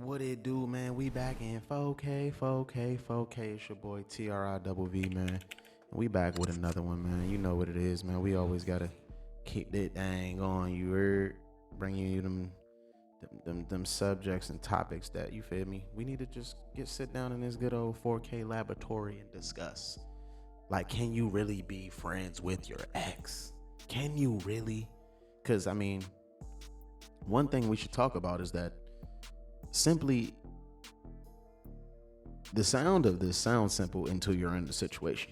What it do, man? We back in 4K, 4K, 4K. It's your boy TRIVV, man. And we back with another one, man. You know what it is, man. We always gotta keep that thing on. You heard? Bringing you them subjects and topics that, you feel me? We need to just sit down in this good old 4K laboratory and discuss. Like, can you really be friends with your ex? Can you really? Because, I mean, one thing we should talk about is that simply the sound of this sounds simple until you're in the situation.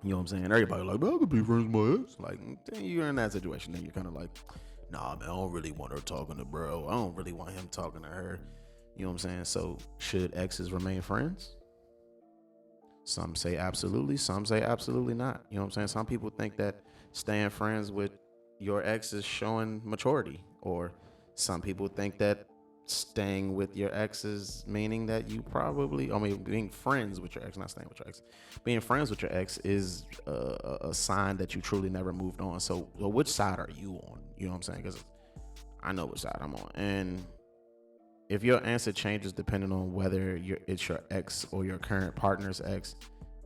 You know what I'm saying? Everybody like, I could be friends with my ex. Like, then you're in that situation, then you're kind of like, nah, man, I don't really want her talking to bro. I don't really want him talking to her. You know what I'm saying? So should exes remain friends? Some say absolutely, some say absolutely not. You know what I'm saying? Some people think that staying friends with your ex is showing maturity, or some people think that staying with your ex is meaning that you probably, being friends with your ex, not staying with your ex, being friends with your ex is a sign that you truly never moved on. So which side are you on? You know what I'm saying? Because I know which side I'm on. And if your answer changes depending on whether it's your ex or your current partner's ex,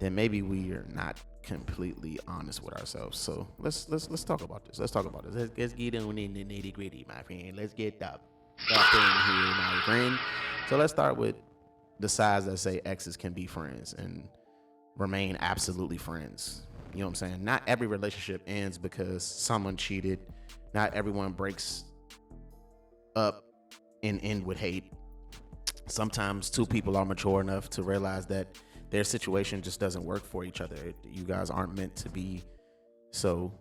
then maybe we are not completely honest with ourselves. So let's talk about this. Let's get on in the nitty gritty, my friend. Let's get up in here, my friend. So let's start with the sides that say exes can be friends and remain absolutely friends. You know what I'm saying? Not every relationship ends because someone cheated. Not everyone breaks up and end with hate. Sometimes two people are mature enough to realize that their situation just doesn't work for each other. You guys aren't meant to be. So,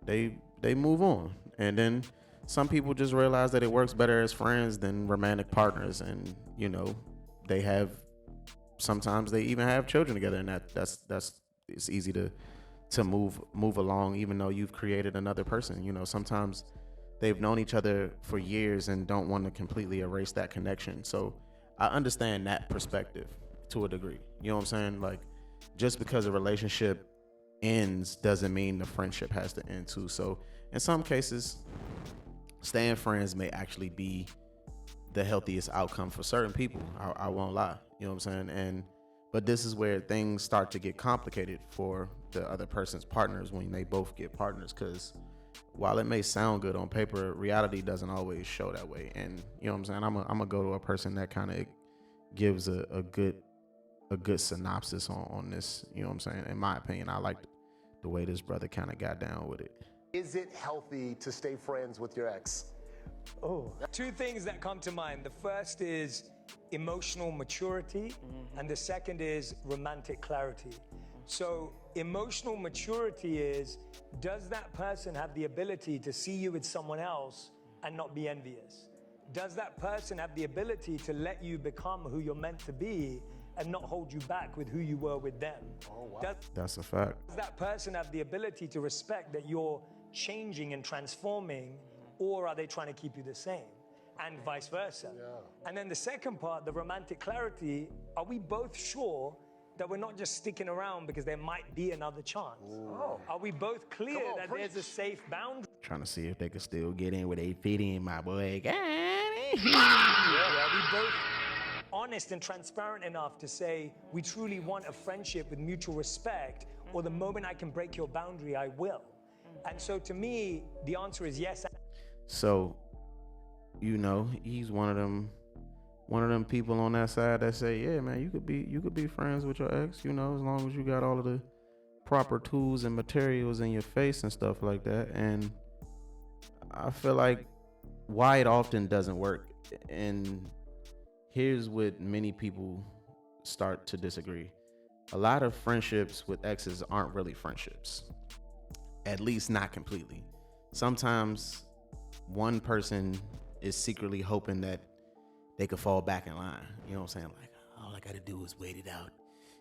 they move on. And then some people just realize that it works better as friends than romantic partners. And, sometimes they even have children together, and that's it's easy to move along, even though you've created another person. Sometimes they've known each other for years and don't want to completely erase that connection. So I understand that perspective to a degree. You know what I'm saying? Like, just because a relationship ends doesn't mean the friendship has to end too. So in some cases, staying friends may actually be the healthiest outcome for certain people. I won't lie. You know what I'm saying? But this is where things start to get complicated for the other person's partners when they both get partners, because while it may sound good on paper, reality doesn't always show that way. And you know what I'm saying? I'm gonna go to a person that kind of gives a good synopsis on this. You know what I'm saying? In my opinion, I like the way this brother kind of got down with it. Is it healthy to stay friends with your ex? Oh, two things that come to mind. The first is emotional maturity, and the second is romantic clarity. So emotional maturity is, does that person have the ability to see you with someone else and not be envious? Does that person have the ability to let you become who you're meant to be and not hold you back with who you were with them? Oh, wow. That's a fact. Does that person have the ability to respect that you're changing and transforming, or are they trying to keep you the same? And vice versa. Yeah. And then the second part, the romantic clarity, are we both sure that we're not just sticking around because there might be another chance? Oh. Are we both clear that there's a safe boundary? Trying to see if they can still get in where they fit in, my boy. Are we both honest and transparent enough to say we truly want a friendship with mutual respect, or the moment I can break your boundary, I will? And so to me, the answer is yes. So, he's one of them people on that side that say, yeah, man, you could be friends with your ex, as long as you got all of the proper tools and materials in your face and stuff like that. And I feel like why it often doesn't work, and here's what many people start to disagree. A lot of friendships with exes aren't really friendships, at least not completely. Sometimes one person is secretly hoping that they could fall back in line. You know what I'm saying? Like, all I gotta do is wait it out.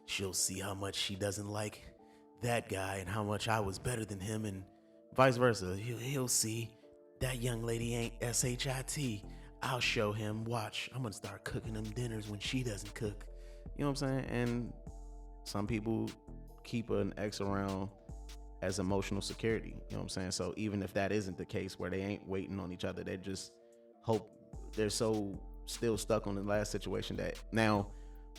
She'll see how much she doesn't like that guy and how much I was better than him, and vice versa. He'll see that young lady ain't SHIT. I'll show him. Watch, I'm gonna start cooking them dinners when she doesn't cook. You know what I'm saying? And some people keep an ex around as emotional security. You know what I'm saying? So even if that isn't the case, where they ain't waiting on each other, they just hope, they're so still stuck on the last situation that now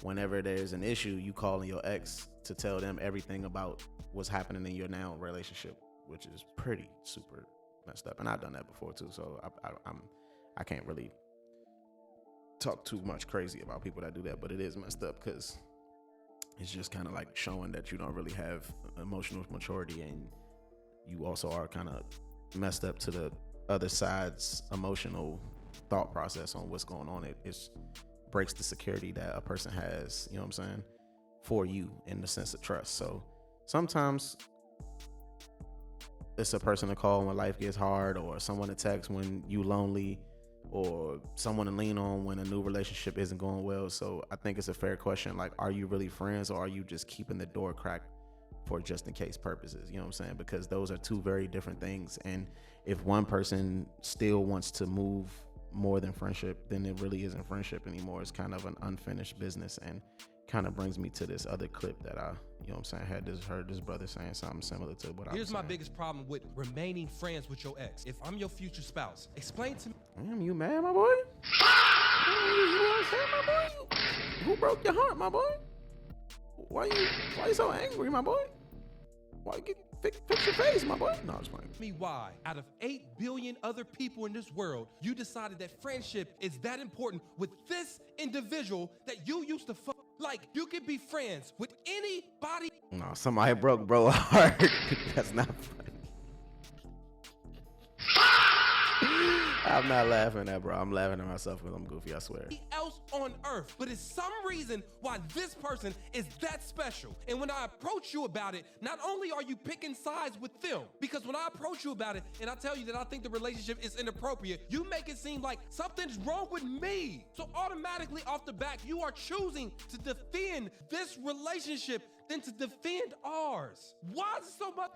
whenever there's an issue, you calling your ex to tell them everything about what's happening in your now relationship, which is pretty super messed up. And I've done that before too, so I can't really talk too much crazy about people that do that, but it is messed up because it's just kind of like showing that you don't really have emotional maturity, and you also are kind of messed up to the other side's emotional thought process on what's going on. It breaks the security that a person has, you know what I'm saying, for you in the sense of trust. So sometimes it's a person to call when life gets hard, or someone to text when you lonely, or someone to lean on when a new relationship isn't going well. So I think it's a fair question. Like, are you really friends, or are you just keeping the door cracked for just in case purposes? You know what I'm saying? Because those are two very different things. And if one person still wants to move more than friendship, then it really isn't friendship anymore. It's kind of an unfinished business, and kind of brings me to this other clip that you know what I'm saying, heard this brother saying something similar to what I was saying. Here's my biggest problem with remaining friends with your ex. If I'm your future spouse, explain to me. Damn, you mad, my boy? You upset, my boy? Who broke your heart, my boy? Why you so angry, my boy? Why you fix your face, my boy? No, I'm just playing. Me why, out of 8 billion other people in this world, you decided that friendship is that important with this individual that you used to fuck. Like, you can be friends with anybody. No, somebody broke bro heart. That's not funny. I'm not laughing at bro. I'm laughing at myself because I'm goofy, I swear. Else on earth, but it's some reason why this person is that special. And when I approach you about it, not only are you picking sides with them, because when I approach you about it and I tell you that I think the relationship is inappropriate, you make it seem like something's wrong with me. So automatically off the back, you are choosing to defend this relationship than to defend ours. Why is it so much?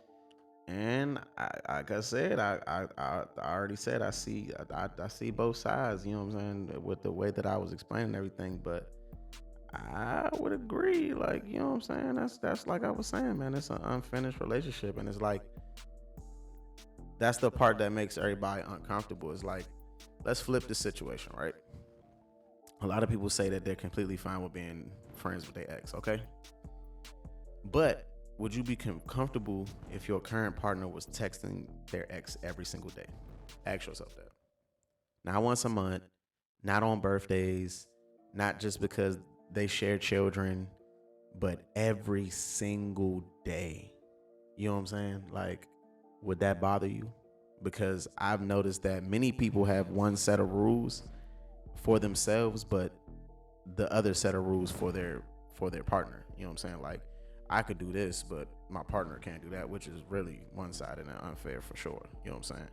And like I said, I already said I see both sides, you know what I'm saying, with the way that I was explaining everything. But I would agree, like, you know what I'm saying, that's like I was saying, man, it's an unfinished relationship. And it's like, that's the part that makes everybody uncomfortable. It's like, let's flip the situation, right? A lot of people say that they're completely fine with being friends with their ex, okay? But would you be comfortable if your current partner was texting their ex every single day? Ask yourself that. Not once a month, not on birthdays, not just because they share children, but every single day. You know what I'm saying? Like, would that bother you? Because I've noticed that many people have one set of rules for themselves, but the other set of rules for their partner. You know what I'm saying? Like, I could do this, but my partner can't do that, which is really one-sided and unfair for sure. You know what I'm saying?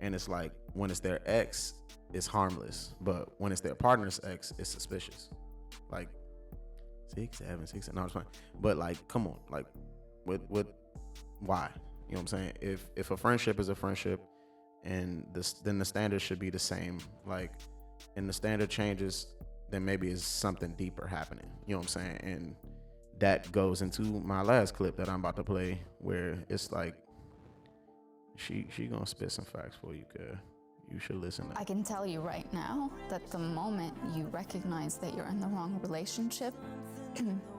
And it's like, when it's their ex, it's harmless, but when it's their partner's ex, it's suspicious. Like 6, 7, 6. No, I'm just playing. But like, come on, like, with why? You know what I'm saying? If a friendship is a friendship, and then the standard should be the same. Like, and the standard changes, then maybe it's something deeper happening. You know what I'm saying? And that goes into my last clip that I'm about to play, where it's like, she gonna spit some facts for you, cuz you should listen to. I can tell you right now that the moment you recognize that you're in the wrong relationship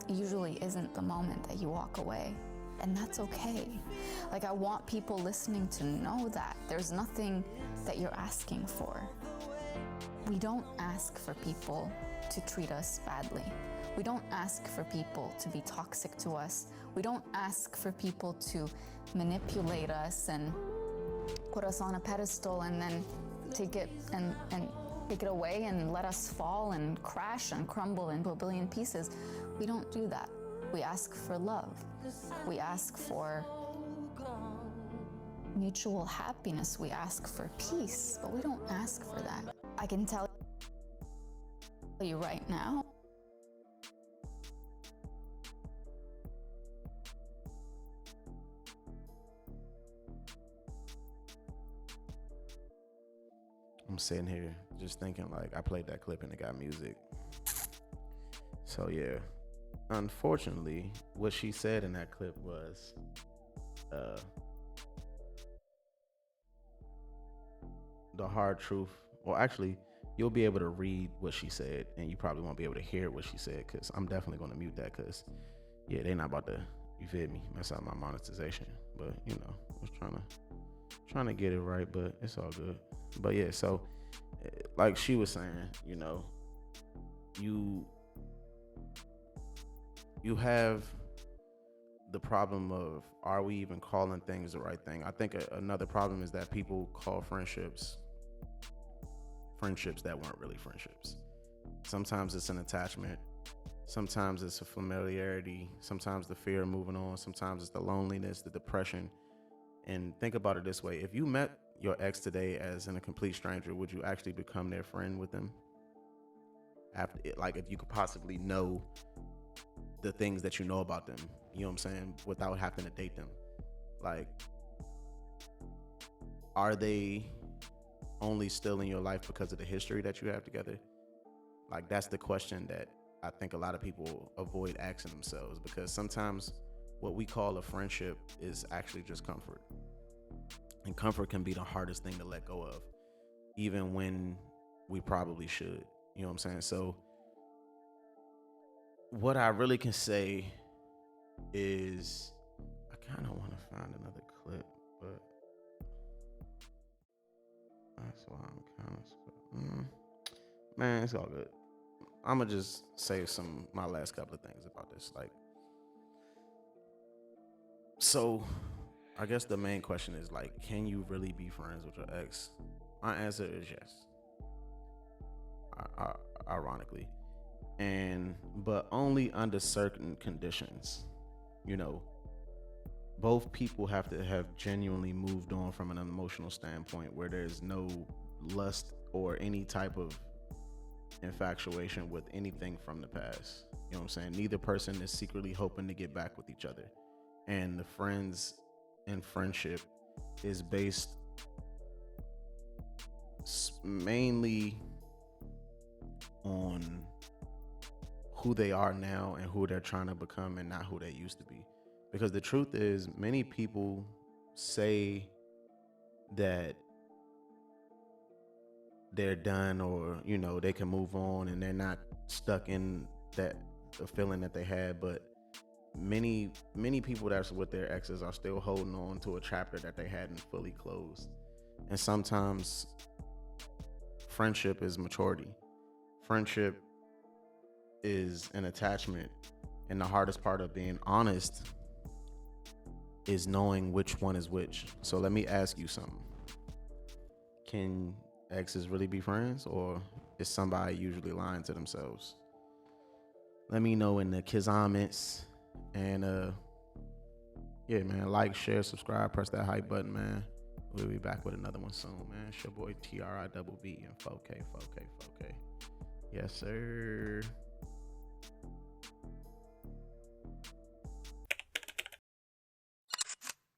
usually isn't the moment that you walk away. And that's okay. Like, I want people listening to know that there's nothing that you're asking for. We don't ask for people to treat us badly. We don't ask for people to be toxic to us. We don't ask for people to manipulate us and put us on a pedestal and then take it and take it away and let us fall and crash and crumble into a billion pieces. We don't do that. We ask for love. We ask for mutual happiness. We ask for peace, but we don't ask for that. I can tell you right now, I'm sitting here just thinking, like, I played that clip and it got music. So yeah, unfortunately, what she said in that clip was, the hard truth. Well, actually, you'll be able to read what she said, and you probably won't be able to hear what she said, because I'm definitely going to mute that, because yeah, they not about to, you feel me, mess up my monetization. But you know, I was trying to get it right, but it's all good. But yeah, so like she was saying, you know, you have the problem of, are we even calling things the right thing? I think another problem is that people call friendships that weren't really friendships. Sometimes it's an attachment, sometimes it's a familiarity, sometimes the fear of moving on, sometimes it's the loneliness, the depression. And think about it this way: if you met your ex today as in a complete stranger, would you actually become their friend with them? After it, like, if you could possibly know the things that you know about them, you know what I'm saying, without having to date them, like, are they only still in your life because of the history that you have together? Like, that's the question that I think a lot of people avoid asking themselves, because sometimes what we call a friendship is actually just comfort. And comfort can be the hardest thing to let go of, even when we probably should. You know what I'm saying? So what I really can say is, I kind of want to find another clip, but that's why I'm kind of man, it's all good. I'm gonna just say my last couple of things about this. Like, so I guess the main question is, like, can you really be friends with your ex? My answer is yes. Ironically, but only under certain conditions. You know, both people have to have genuinely moved on from an emotional standpoint, where there's no lust or any type of infatuation with anything from the past. You know what I'm saying? Neither person is secretly hoping to get back with each other. And the friends and friendship is based mainly on who they are now and who they're trying to become, and not who they used to be. Because the truth is, many people say that they're done, or, you know, they can move on and they're not stuck in that the feeling that they had. But many people that's with their exes are still holding on to a chapter that they hadn't fully closed. And sometimes friendship is maturity. Friendship is an attachment. And the hardest part of being honest is knowing which one is which. So let me ask you something. Can exes really be friends, or is somebody usually lying to themselves? Let me know in the comments. And yeah, man, like, share, subscribe, press that hype button, man. We'll be back with another one soon, man. It's your boy TRIBB and 4K. Yes, sir.